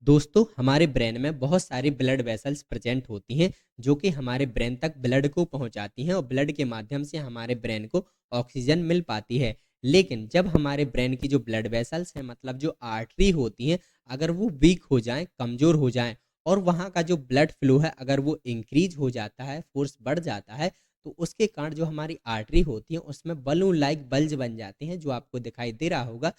दोस्तों, हमारे ब्रेन में बहुत सारी ब्लड वेसल्स प्रेजेंट होती हैं जो कि हमारे ब्रेन तक ब्लड को पहुंचाती हैं और ब्लड के माध्यम से हमारे ब्रेन को ऑक्सीजन मिल पाती है। लेकिन जब हमारे ब्रेन की जो ब्लड वेसल्स हैं, मतलब जो आर्टरी होती हैं, अगर वो वीक हो जाएं, कमज़ोर हो जाएं और वहाँ का जो ब्लड फ्लो है अगर वो इंक्रीज हो जाता है, फोर्स बढ़ जाता है, तो उसके कारण जो हमारी आर्टरी होती है उसमें बलून लाइक बल्ज बन जाते हैं, जो आपको दिखाई दे रहा होगा।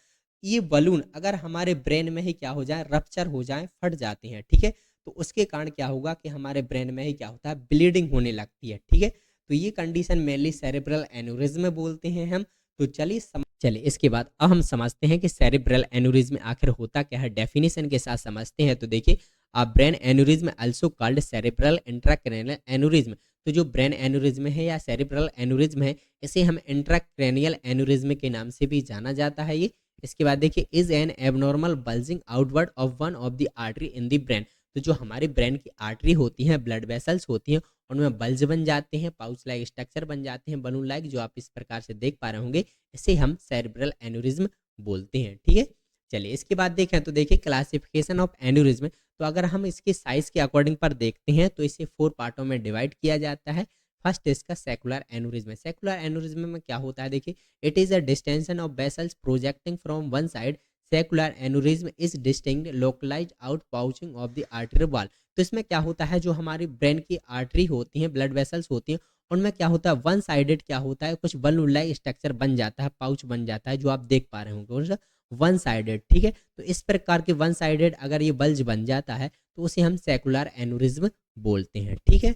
ये बलून अगर हमारे ब्रेन में ही क्या हो जाए, रप्चर हो जाए, फट जाते हैं, ठीक है। तो उसके कारण क्या होगा कि हमारे ब्रेन में ही क्या होता है, ब्लीडिंग होने लगती है, ठीक है। तो ये कंडीशन मेनली सेरेब्रल एन्यूरिज्म बोलते हैं हम। तो चलिए इसके बाद अब हम समझते हैं कि सेरेब्रल एन्यूरिज्म आखिर होता क्या है, डेफिनेशन के साथ समझते हैं। तो देखिए, brain aneurysm also called cerebral intracranial aneurysm. तो जो ब्रेन एन्यूरिज्म है या सेरेब्रल एन्यूरिज्म है, इसे हम इंट्राक्रैनियल एन्यूरिज्म के नाम से भी जाना जाता है। ये इसके बाद देखिए, is an abnormal bulging outward of one of the artery in the brain. तो जो हमारे ब्रेन की आर्टरी होती हैं, ब्लड वेसल्स होती हैं, उनमें बल्ज बन जाते हैं, पाउच लाइक स्ट्रक्चर बन जाते हैं, बलून लाइक, जो आप इस प्रकार से देख पा रहे होंगे। इसे हम सेरेब्रल एन्यूरिज्म बोलते हैं, ठीक है। चलिए इसके बाद देखें तो देखिए, क्लासिफिकेशन ऑफ एन्यूरिज्म। तो अगर हम इसके साइज के अकॉर्डिंग पर देखते हैं तो इसे 4 पार्टों में डिवाइड किया जाता है। फर्स्ट इसका सेकुलर एन्यूरिज्म। सेकुलर एन्यूरिज्म में क्या होता है, देखिए, it is a distension of vessels projecting from one side. Secular aneurysm is distinct localise out pouching of the artery wall. तो इसमें क्या होता है, जो हमारी ब्रेन की आर्टरी होती हैं, ब्लड वेसल्स होती हैं, उनमें क्या होता है, वन साइडेड क्या होता है, कुछ बलून लाइक स्ट्रक्चर बन जाता है, पाउच बन जाता है, जो आप देख पा रहे होंगे, वन साइडेड, ठीक है। तो इस प्रकार के वन साइडेड अगर ये बल्ज बन जाता है तो उसे हम सेकुलर एन्यूरिज्म बोलते हैं, ठीक है।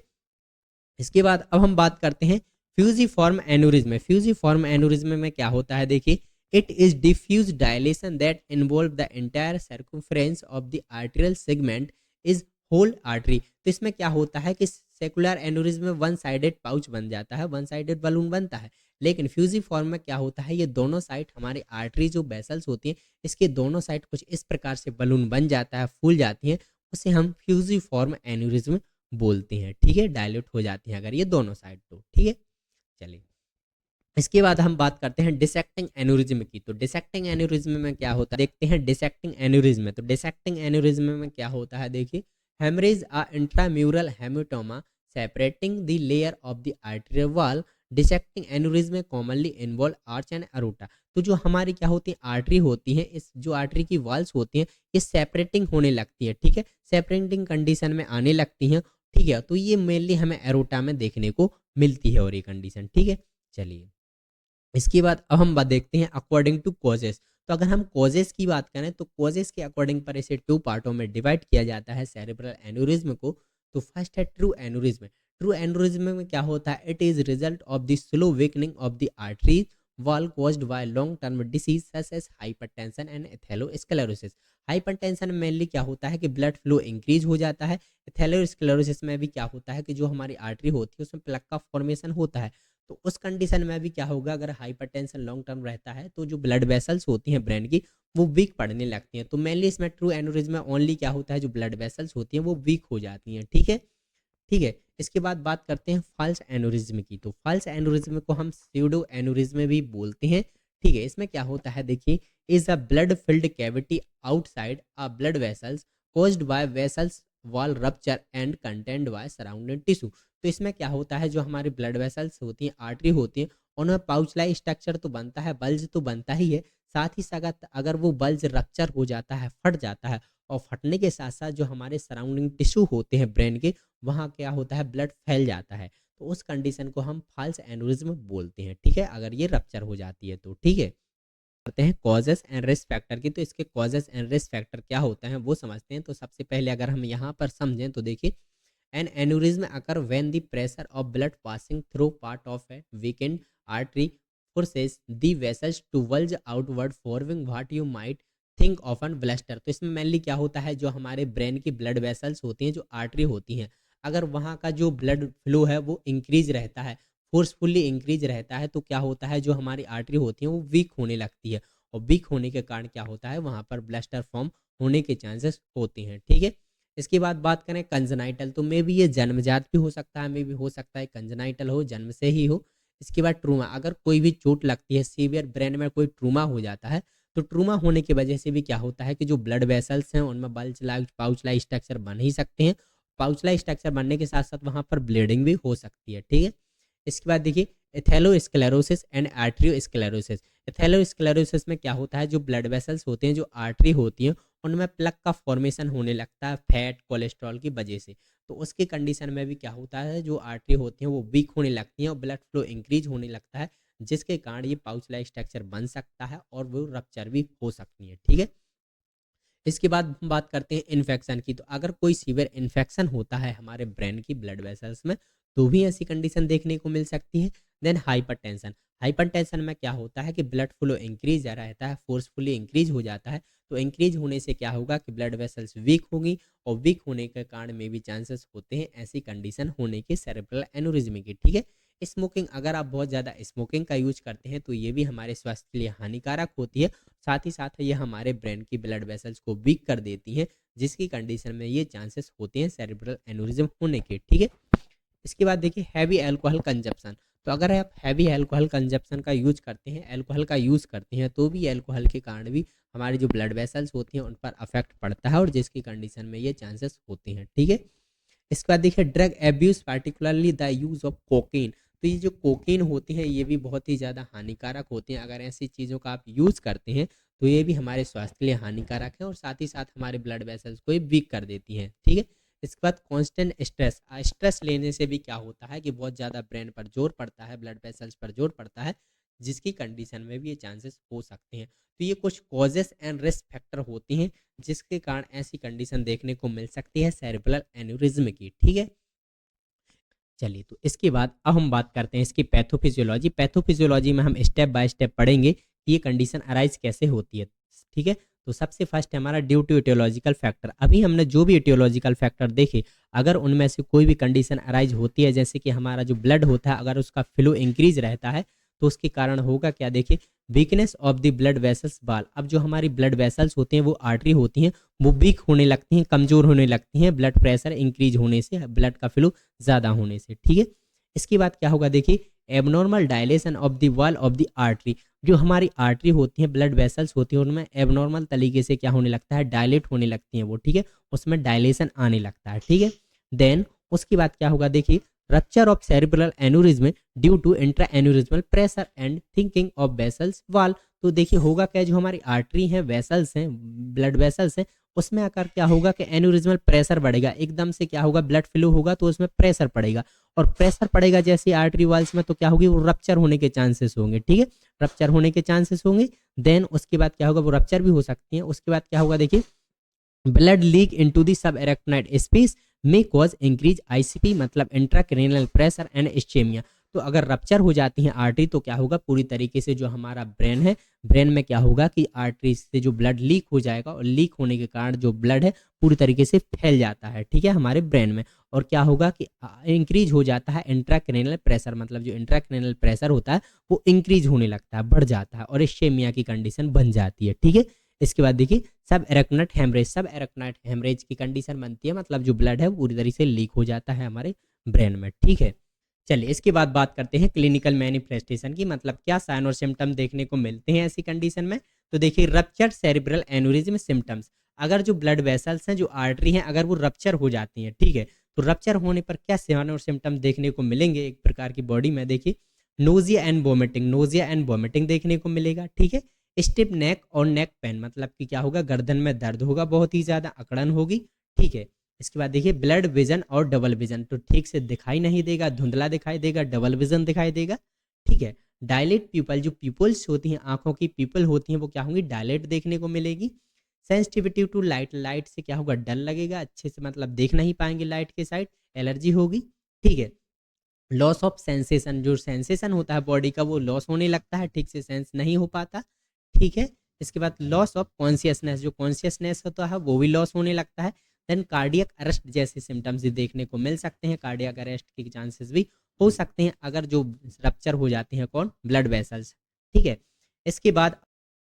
इसके बाद अब हम बात करते हैं फ्यूजिफॉर्म एन्यूरिज्म। फ्यूजिफॉर्म एन्यूरिज्म में क्या होता है, देखिए, it is diffuse dilation that involve the entire circumference of the arterial segment is whole artery. तो इसमें क्या होता है कि सेकुलर एन्यूरिज्म में वन साइडेड पाउच बन जाता है, वन साइडेड बलून बनता है। लेकिन फ्यूजिफॉर्म में क्या होता है, ये दोनों साइड हमारे आर्टरी जो वेसल्स होती हैं, इसके दोनों साइड कुछ इस प्रकार से बलून बन जाता है, फूल जाती हैं, उसे हम फ्यूजिफॉर्म एन्यूरिज्म बोलते हैं, ठीक है। डायल्यूट हो जाती हैं अगर ये दोनों साइड, तो ठीक है। चलिए इसके बाद हम बात करते हैं डिसेक्टिंग एन्यूरिज्म की। तो डिसेक्टिंग एन्यूरिज्म में क्या होता है, देखते हैं डिसेक्टिंग एन्यूरिज्म में। तो डिसेक्टिंग एन्यूरिज्म में क्या होता है, देखिए, haemorrhage a intramural haematoma separating the layer of the arterial wall. Dissecting aneurysm में commonly involve arch and aorta. तो जो हमारी क्या होती है, आर्टरी होती है, इस जो आर्टरी की वॉल्स होती हैं, ये सेपरेटिंग होने लगती है, ठीक है, सेपरेटिंग कंडीशन में आने लगती हैं, ठीक है। तो ये मेनली हमें एरोटा में देखने को मिलती है और ये कंडीशन, ठीक है। चलिए इसके बाद अब हम बात देखते हैं अकॉर्डिंग टू कॉजेस। तो अगर हम कॉजेस की बात करें तो कॉजेस के अकॉर्डिंग पर इसे 2 पार्टों में डिवाइड किया जाता है सेरेब्रल एन्यूरिज्म को। तो फर्स्ट है ट्रू एन्यूरिज्म। ट्रू एन्यूरिज्म में क्या होता है, it is result of the slow weakening of the artery wall caused by long term disease such as hypertension and atherosclerosis. Hypertension में मेनली क्या होता है कि ब्लड फ्लो इंक्रीज हो जाता है। एथेरोस्क्लेरोसिस में भी क्या होता है कि जो हमारी आर्टरी होती है उसमें प्लक का फॉर्मेशन होता है। तो उस कंडीशन में भी क्या होगा, अगर हाइपरटेंशन लॉन्ग टर्म रहता है तो जो ब्लड वेसल्स होती हैं ब्रेन की, वो वीक पड़ने लगती हैं। तो मेनली इसमें ट्रू एन्यूरिज्म में ओनली क्या होता है, जो ब्लड वेसल्स होती हैं वो वीक हो जाती हैं, ठीक है। ठीक है, इसके बाद बात करते हैं फॉल्स एन्यूरिज्म की। तो फॉल्स एन्यूरिज्म को हम स्यूडो एन्यूरिज्म भी बोलते हैं, ठीक है। इसमें क्या होता है, देखिए, is a blood filled cavity outside a blood vessels caused by vessels wall rupture and content by surrounding tissue. तो इसमें क्या होता है, जो हमारी ब्लड वेसल्स होती हैं, आर्टरी होती हैं, उनमें पाउच लाइक स्ट्रक्चर तो बनता है, बल्ज तो बनता ही है, साथ ही साथ अगर वो बल्ज रप्चर हो जाता है, फट जाता है, और फटने के साथ साथ जो हमारे सराउंडिंग टिश्यू होते हैं ब्रेन के, वहाँ क्या होता है, ब्लड फैल जाता है। तो उस कंडीशन को हम फॉल्स एन्यूरिज्म बोलते हैं, ठीक है, अगर ये रप्चर हो जाती है तो, ठीक है। करते हैं कॉजेस एंड रिस्क फैक्टर की। तो इसके कॉजेस एंड रिस्क फैक्टर क्या होता है वो समझते हैं। तो सबसे पहले अगर हम यहाँ पर समझें तो देखिए, an aneurysm occur when the pressure of blood passing through part of a weakened artery forces the vessels to bulge outward forming what you might think of an bluster. तो इसमें मेनली क्या होता है, जो हमारे ब्रेन की blood vessels होती हैं, जो आर्टरी होती हैं, अगर वहाँ का जो ब्लड फ्लो है वो इंक्रीज रहता है, फोर्सफुल्ली इंक्रीज रहता है, तो क्या होता है, जो हमारी आर्टरी होती है वो वीक होने लगती है, और वीक होने के कारण क्या होता है, वहाँ पर ब्लस्टर फॉर्म होने के चांसेस होते हैं, ठीक है। इसके बाद बात करें कंजनाइटल। तो मे भी ये जन्मजात भी हो सकता है, मे भी हो सकता है कंजनाइटल हो, जन्म से ही हो। इसके बाद ट्रूमा, अगर कोई भी चोट लगती है, सीवियर ब्रेन में कोई ट्रूमा हो जाता है, तो ट्रूमा होने की वजह से भी क्या होता है कि जो ब्लड वेसल्स हैं उनमें bulge like pouch like structure बन ही सकते हैं। पाउच लाइक स्ट्रक्चर बनने के साथ साथ वहाँ पर ब्लीडिंग भी हो सकती है, ठीक है। इसके बाद देखिए एथेरोस्क्लेरोसिस एंड आर्टरियोस्क्लेरोसिस। एथेरोस्क्लेरोसिस में क्या होता है, जो ब्लड वेसल्स होते हैं, जो आर्टरी होती हैं, उनमें प्लक का फॉर्मेशन होने लगता है फैट कोलेस्ट्रॉल की वजह से। तो उसकी कंडीशन में भी क्या होता है, जो आर्टरी होती हैं वो वीक होने लगती हैं और ब्लड फ्लो इंक्रीज होने लगता है, जिसके कारण ये पाउच लाइक स्ट्रक्चर बन सकता है और वो रप्चर भी हो सकती है, ठीक है। इसके बाद हम बात करते हैं इन्फेक्शन की। तो अगर कोई सीवियर इन्फेक्शन होता है हमारे ब्रेन की ब्लड वेसल्स में, तो भी ऐसी कंडीशन देखने को मिल सकती है। Then hypertension. हाइपरटेंशन में क्या होता है कि ब्लड फ्लो इंक्रीज रहता है, फोर्सफुली इंक्रीज हो जाता है। तो इंक्रीज होने से क्या होगा कि ब्लड वेसल्स वीक होंगी और वीक होने के कारण में भी चांसेस होते हैं ऐसी कंडीशन होने के सेरेब्रल एनोरिज्म की, ठीक है। स्मोकिंग, अगर आप बहुत ज़्यादा स्मोकिंग का यूज करते हैं तो ये भी हमारे स्वास्थ्य के लिए हानिकारक होती है। साथ ही साथ ये हमारे ब्रेन की ब्लड वेसल्स को वीक कर देती हैं, जिसकी कंडीशन में ये चांसेस होते हैं सेरेब्रल एनोरिज्म होने के, ठीक है। इसके बाद देखिए हैवी अल्कोहल कंजप्शन। तो अगर आप हैवी अल्कोहल कंजप्शन का यूज करते हैं, अल्कोहल का यूज़ करते हैं, तो भी अल्कोहल के कारण भी हमारी जो ब्लड वेसल्स होती हैं उन पर अफेक्ट पड़ता है और जिसकी कंडीशन में ये चांसेस होते हैं, ठीक है। इसके बाद देखिए drug abuse, particularly the use of cocaine. तो ये जो कोकीन होती हैं ये भी बहुत ही ज़्यादा हानिकारक होते हैं। अगर ऐसी चीज़ों का आप यूज़ करते हैं तो ये भी हमारे स्वास्थ्य के लिए हानिकारक है और साथ ही साथ हमारे ब्लड वेसल्स को वीक कर देती हैं, ठीक है। इसके बाद कांस्टेंट स्ट्रेस। स्ट्रेस लेने से भी क्या होता है कि बहुत ज़्यादा ब्रेन पर जोर पड़ता है, ब्लड वेसल्स पर जोर पड़ता है, जिसकी कंडीशन में भी ये चांसेस हो सकते हैं। तो ये कुछ कॉजेस एंड रिस्क फैक्टर होती हैं जिसके कारण ऐसी कंडीशन देखने को मिल सकती है सेरेब्रल एन्यूरिज्म की, ठीक है। चलिए, तो इसके बाद अब हम बात करते हैं इसकी पैथोफिजियोलॉजी। पैथोफिजियोलॉजी में हम स्टेप बाय स्टेप पढ़ेंगे कि ये कंडीशन अराइज कैसे होती है, ठीक है। तो सबसे फर्स्ट है हमारा ड्यू टू इटियोलॉजिकल फैक्टर। अभी हमने जो भी इटियोलॉजिकल फैक्टर देखे, अगर उनमें से कोई भी कंडीशन अराइज होती है, जैसे कि हमारा जो ब्लड होता है अगर उसका फ्लो इंक्रीज रहता है, तो उसके कारण होगा क्या, देखिए weakness of the blood vessels बाल। अब जो हमारी ब्लड वेसल्स होती हैं वो आर्टरी होती हैं, वो वीक होने लगती हैं, कमजोर होने लगती हैं, ब्लड प्रेशर इंक्रीज होने से, ब्लड का फ्लो ज़्यादा होने से, ठीक है। इसके बाद क्या होगा, देखिए abnormal dilation of the wall of the artery. जो हमारी आर्टरी होती हैं, ब्लड वेसल्स होती हैं, उनमें एबनॉर्मल तरीके से क्या होने लगता है, डायलेट होने लगती हैं वो, ठीक है। उसमें डायलेशन आने लगता है, ठीक है। देन उसके बाद क्या होगा, देखिए rupture of cerebral aneurysm due to intra aneurysmal pressure and thinning of vessels wall. तो देखिए होगा क्या, जो हमारी आर्टरी हैं, वेसल्स हैं, ब्लड वेसल्स हैं, उसमें आकर क्या होगा कि एन्यूरिज्मल प्रेशर बढ़ेगा, एकदम से क्या होगा, ब्लड फ्लो होगा तो उसमें प्रेशर पड़ेगा, और प्रेशर पड़ेगा जैसे आर्टरी वॉल्स में, तो क्या होगी, वो रप्चर होने के चांसेस होंगे, ठीक है। रप्चर होने के चांसेस होंगे। देन उसके बाद क्या होगा, वो रप्चर भी हो सकती है। उसके बाद क्या होगा, देखिए blood leak into the subarachnoid space में कॉज इंक्रीज आईसीपी, मतलब इंट्राक्रेनियल प्रेशर एंड इस्चेमिया। तो अगर रप्चर हो जाती है आर्टरी तो क्या होगा, पूरी तरीके से जो हमारा ब्रेन है, ब्रेन में क्या होगा कि आर्टरी से जो ब्लड लीक हो जाएगा, और लीक होने के कारण जो ब्लड है पूरी तरीके से फैल जाता है, ठीक है, हमारे ब्रेन में। और क्या होगा कि इंक्रीज हो जाता है इंट्राक्रेनियल प्रेशर, मतलब जो इंट्राक्रेनियल प्रेशर होता है वो इंक्रीज होने लगता है, बढ़ जाता है, और इस्चेमिया की कंडीशन बन जाती है, ठीक है। इसके बाद देखिए सब एरेक्टोनाइड हेमरेज। सब एरेक्टोनाइड हेमरेज की कंडीशन बनती है, मतलब जो ब्लड है पूरी तरीके से लीक हो जाता है हमारे ब्रेन में, ठीक है। चलिए, इसके बाद बात करते हैं क्लिनिकल मैनिफेस्टेशन की, मतलब क्या साइन और सिम्टम देखने को मिलते हैं ऐसी कंडीशन में। तो देखिए रप्चर सेरिब्रल एन्यूरिज्म सिम्टम्स। अगर जो ब्लड वेसल्स हैं, जो आर्टरी हैं, अगर वो रप्चर हो जाती हैं, ठीक है, तो रप्चर होने पर क्या साइन और सिम्टम देखने को मिलेंगे एक प्रकार की बॉडी में, देखिए nausea and vomiting, nausea and vomiting देखने को मिलेगा, ठीक है। स्टिफ नेक और नेक पेन, मतलब कि क्या होगा, गर्दन में दर्द होगा, बहुत ही ज़्यादा अकड़न होगी, ठीक है। इसके बाद देखिए ब्लड विजन और डबल विजन, तो ठीक से दिखाई नहीं देगा, धुंधला दिखाई देगा, डबल विजन दिखाई देगा, ठीक है। डायलेट पीपल, जो पीपल्स होती हैं, आंखों की पीपल होती हैं, वो क्या होंगी, डायलेट देखने को मिलेगी। सेंसिटिविटी टू लाइट, लाइट से क्या होगा, डर लगेगा, अच्छे से मतलब देख नहीं पाएंगे लाइट के साइड, एलर्जी होगी, ठीक है। लॉस ऑफ सेंसेशन, जो सेंसेशन होता है बॉडी का वो लॉस होने लगता है, ठीक से सेंस नहीं हो पाता, ठीक है। इसके बाद लॉस ऑफ कॉन्शियसनेस, जो कॉन्शियसनेस होता है वो भी लॉस होने लगता है। देन कार्डियक अरेस्ट जैसे सिम्टम्स देखने को मिल सकते हैं, कार्डियक अरेस्ट के चांसेस भी हो सकते हैं अगर जो रप्चर हो जाते हैं कौन, ब्लड वेसल्स, ठीक है। इसके बाद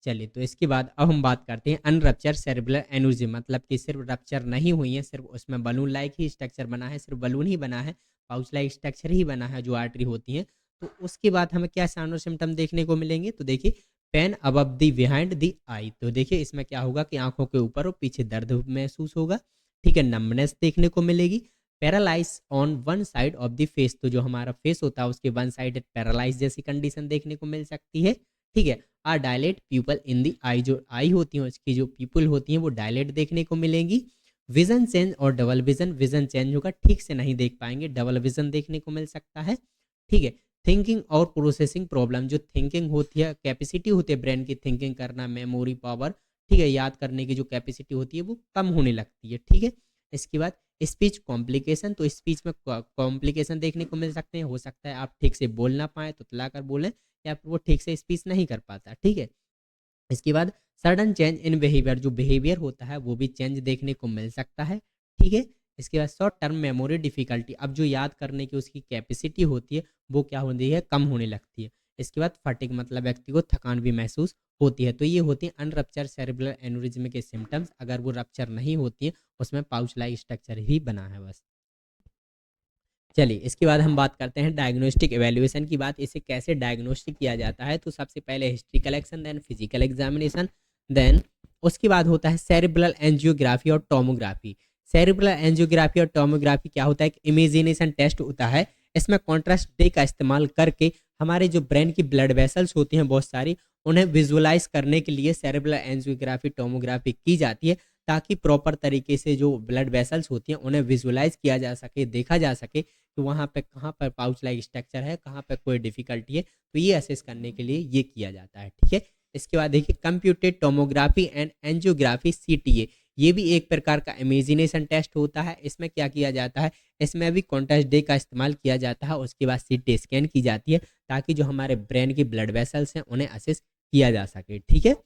चलिए, तो इसके बाद अब हम बात करते हैं अनरप्चर सेरेब्रल एन्यूरिज्म, मतलब कि सिर्फ रप्चर नहीं हुई है, सिर्फ उसमें बलून लाइक ही स्ट्रक्चर बना है, सिर्फ बलून ही बना है, पाउच लाइक स्ट्रक्चर ही बना है जो आर्टरी होती है। तो उसके बाद हमें क्या साइन और सिम्टम देखने को मिलेंगे, तो देखिए pain above the behind the eye. तो देखिए इसमें क्या होगा कि आंखों के ऊपर और पीछे दर्द महसूस होगा, ठीक है, नंबनेस देखने को मिलेगी। Paralyse on one side of the face, तो जो हमारा फेस होता है उसके वन साइड पैरालाइज जैसी कंडीशन देखने को मिल सकती है, ठीक है। आ डायलेट पीपल इन द आई, जो आई होती है उसकी जो पीपल होती हैं वो डायलेट देखने को मिलेंगी। विजन चेंज और डबल विजन, विजन चेंज होगा, ठीक से नहीं देख पाएंगे, डबल विजन देखने को मिल सकता है, ठीक है। थिंकिंग और प्रोसेसिंग प्रॉब्लम, जो थिंकिंग होती है, कैपेसिटी होती है ब्रेन की थिंकिंग करना, मेमोरी पावर, ठीक है, याद करने की जो कैपेसिटी होती है वो कम होने लगती है, ठीक है। इसके बाद स्पीच कॉम्प्लिकेशन, तो स्पीच में कॉम्प्लिकेशन देखने को मिल सकते हैं, हो सकता है आप ठीक से बोल ना पाए तो तलाकर बोलें, या फिर वो ठीक से स्पीच नहीं कर पाता, ठीक है। इसके बाद सडन चेंज इन बिहेवियर, जो बिहेवियर होता है वो भी चेंज देखने को मिल सकता है, ठीक है। इसके बाद शॉर्ट टर्म मेमोरी डिफिकल्टी, अब जो याद करने की उसकी कैपेसिटी होती है वो क्या होती है, कम होने लगती है। इसके बाद फटिग, मतलब व्यक्ति को थकान भी महसूस होती है। तो ये होती है अनरप्चर सेरेब्रल एन्यूरिज्म के सिम्टम्स। अगर वो रप्चर नहीं होती है, उसमें पाउच लाइक स्ट्रक्चर ही बना है बस। चलिए इसके बाद हम बात करते हैं डायग्नोस्टिक एवेल्युएशन की बात। इसे कैसे डायग्नोस्टिक किया जाता है, तो सबसे पहले history collection, then physical examination, then उसके बाद होता है सेरिब्रल एंजियोग्राफी और टोमोग्राफी। सेरिब्रल एंजियोग्राफी और टोमोग्राफी क्या होता है, एक इमेजिनेशन टेस्ट होता है। इसमें कॉन्ट्रास्ट डे का इस्तेमाल करके हमारे जो ब्रेन की ब्लड वेसल्स होती हैं बहुत सारी, उन्हें विजुअलाइज करने के लिए सेरिब्रल एंजियोग्राफी टोमोग्राफी की जाती है, ताकि प्रॉपर तरीके से जो ब्लड वेसल्स होती हैं उन्हें विजुअलाइज किया जा सके, देखा जा सके कि वहाँ पे कहाँ पर पाउच लाइक स्ट्रक्चर है, कहाँ पर कोई डिफिकल्टी है, तो ये असेस करने के लिए ये किया जाता है, ठीक है। इसके बाद देखिए computed tomography and angiography, CTA, ये भी एक प्रकार का इमेजिनेशन टेस्ट होता है। इसमें क्या किया जाता है, इसमें भी कॉन्ट्रास्ट डे का इस्तेमाल किया जाता है, उसके बाद सीटी स्कैन की जाती है, ताकि जो हमारे ब्रेन की ब्लड वेसल्स हैं उन्हें असेस किया जा सके, ठीक है।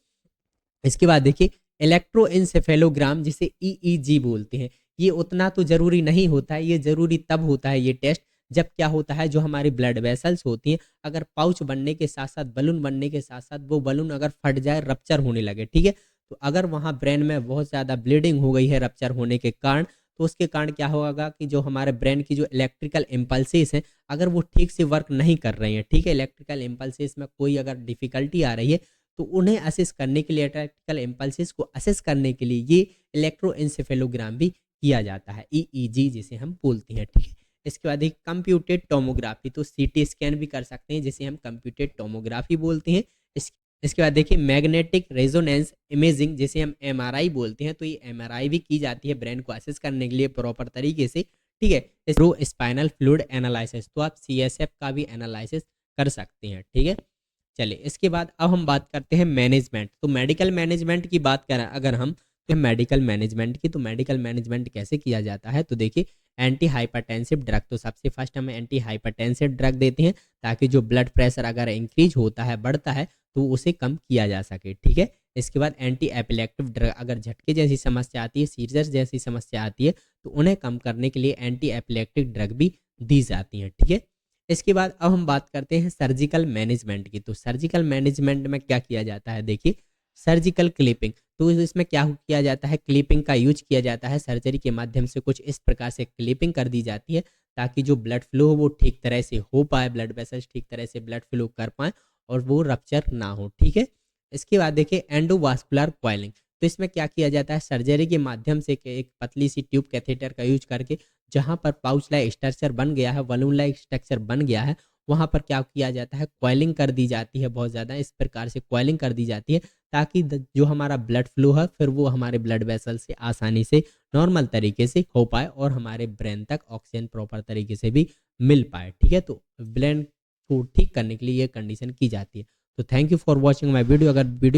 इसके बाद देखिए इलेक्ट्रोइंसेफेलोग्राम, जिसे ईईजी बोलते हैं, ये उतना तो जरूरी नहीं होता है, ये जरूरी तब होता है ये टेस्ट जब क्या होता है, जो हमारी ब्लड वेसल्स होती हैं, अगर पाउच बनने के साथ साथ, बलून बनने के साथ साथ वो बलून अगर फट जाए, रप्चर होने लगे, ठीक है, तो अगर वहाँ ब्रेन में बहुत ज़्यादा ब्लीडिंग हो गई है रप्चर होने के कारण, तो उसके कारण क्या होगा कि जो हमारे ब्रेन की जो इलेक्ट्रिकल इम्पल्सेस हैं, अगर वो ठीक से वर्क नहीं कर रही हैं, ठीक है, इलेक्ट्रिकल इम्पल्सेस में कोई अगर डिफिकल्टी आ रही है, तो उन्हें असेस करने के लिए, इलेक्ट्रिकल इम्पल्सेस को असेस करने के लिए ये इलेक्ट्रोएंसेफेलोग्राम भी किया जाता है, ईईजी जिसे हम बोलते हैं, ठीक है। इसके बाद एक कंप्यूटेड टोमोग्राफी, तो सीटी स्कैन भी कर सकते हैं, जिसे हम कंप्यूटेड टोमोग्राफी बोलते हैं। इसके बाद देखिए मैग्नेटिक रेजोनेंस इमेजिंग, जिसे हम एमआरआई बोलते हैं, तो ये एमआरआई भी की जाती है ब्रेन को असेस करने के लिए प्रॉपर तरीके से, ठीक है। थ्रू स्पाइनल फ्लूइड एनालिसिस, तो आप सीएसएफ का भी एनालिसिस कर सकते हैं, ठीक है। चलिए इसके बाद अब हम बात करते हैं मैनेजमेंट। तो मेडिकल मैनेजमेंट की बात करें अगर हम, तो मेडिकल मैनेजमेंट की, तो मेडिकल मैनेजमेंट कैसे किया जाता है, तो देखिए एंटी हाइपरटेंसिव ड्रग, तो सबसे फर्स्ट हम एंटी हाइपरटेंसिव ड्रग देते हैं, ताकि जो ब्लड प्रेशर अगर इंक्रीज होता है, बढ़ता है, तो उसे कम किया जा सके, ठीक है। इसके बाद एंटी एपिलेक्टिव ड्रग, अगर झटके जैसी समस्या आती है, सीजर्स जैसी समस्या आती है, तो उन्हें कम करने के लिए एंटी एपिलेक्टिव ड्रग भी दी जाती हैं, ठीक है। इसके बाद अब हम बात करते हैं सर्जिकल मैनेजमेंट की। तो सर्जिकल मैनेजमेंट में क्या किया जाता है, देखिए सर्जिकल क्लिपिंग, तो इसमें क्या किया जाता है, क्लिपिंग का यूज किया जाता है सर्जरी के माध्यम से। कुछ इस प्रकार से क्लिपिंग कर दी जाती है, ताकि जो ब्लड फ्लो हो वो ठीक तरह से हो पाए, ब्लड वेसल्स ठीक तरह से ब्लड फ्लो कर पाए और वो रप्चर ना हो, ठीक है। इसके बाद देखिए एंडोवास्कुलर कॉइलिंग, तो इसमें क्या किया जाता है, सर्जरी के माध्यम से एक पतली सी ट्यूब कैथेटर का यूज करके, जहाँ पर पाउच लाइक स्ट्रक्चर बन गया है, बलून लाइक स्ट्रक्चर बन गया है, वहाँ पर क्या किया जाता है, कॉइलिंग कर दी जाती है, बहुत ज़्यादा इस प्रकार से कॉइलिंग कर दी जाती है, ताकि जो हमारा ब्लड फ्लो है फिर वो हमारे ब्लड वेसल से आसानी से नॉर्मल तरीके से हो पाए और हमारे ब्रेन तक ऑक्सीजन प्रॉपर तरीके से भी मिल पाए, ठीक है। तो ब्रेन को ठीक करने के लिए ये कंडीशन की जाती है। तो thank you for watching my video. अगर वीडियो